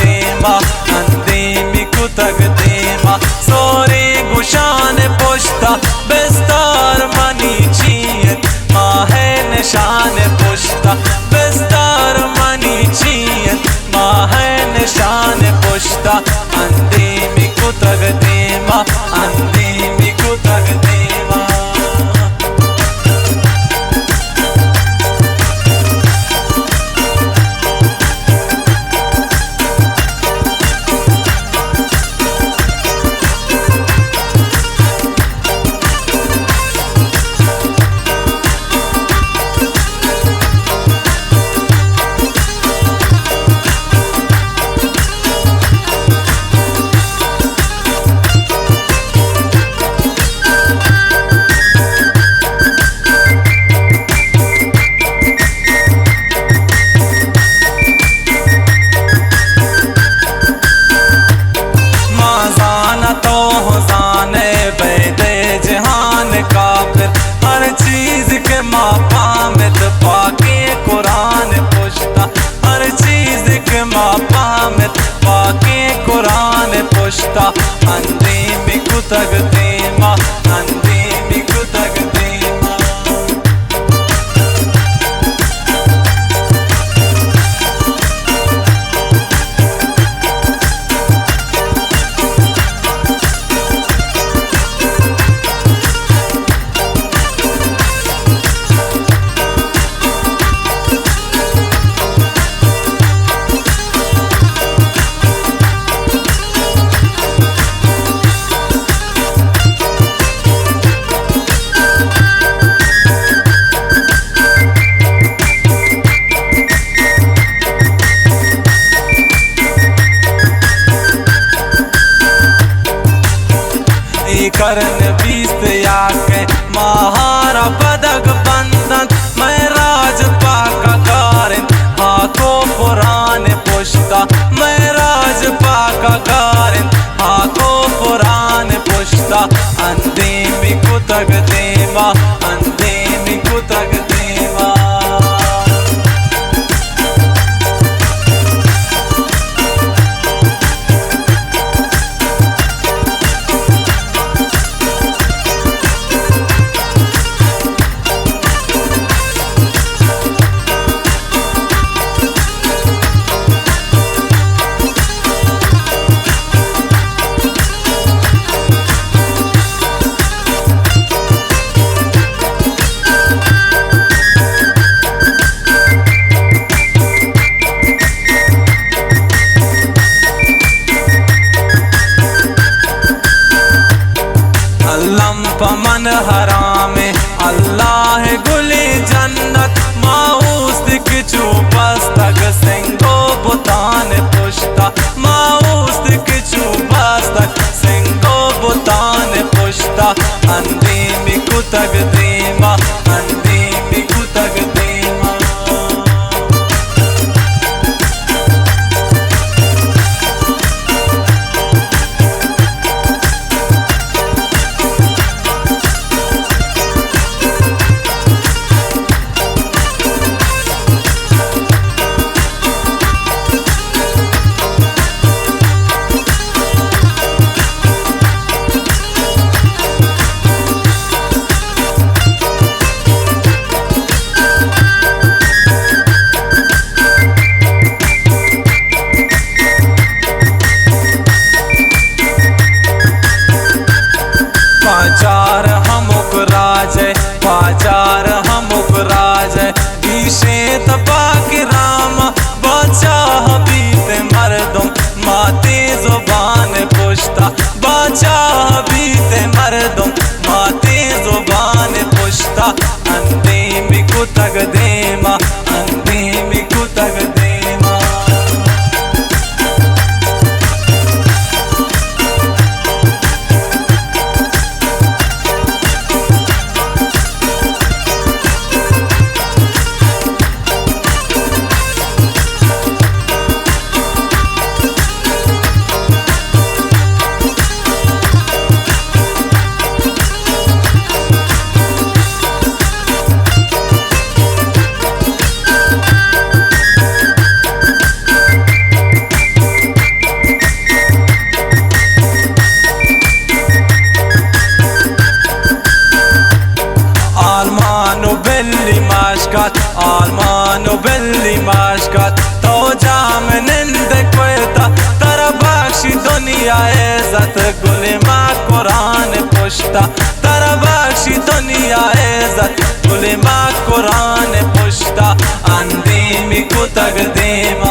देमा अंदे मिकु तग देमा सोरे गुशान पुश्ता बेस्तार मनी चीयत माहे निशान पुश्ता बेस्तार मनी चीयत माहे निशान पुश्ता अंदे मिकु तग देमा अंदे मिकु तग देमा हर चीज के मापा में पाके कुरान पुश्ता हर चीज के मापा में पाके कुरान पुश्ता अंदे मिकु तग देमा अंदे मिकु तग देमा करन बीस्त याके महारा पदक बंधन मैं राज पाका कारिन हाको पुरान पुश्ता मैं राज पाका कारिन हाको पुरान पुश्ता अंदे मिकु तग देमा अंदे मिकु तग देमा इज्जत गुलिमा कुरान पुश्ता तारा बख्शी दुनिया इज्जत गुलिमा कुरान पुश्ता अंदीमी को तकदीम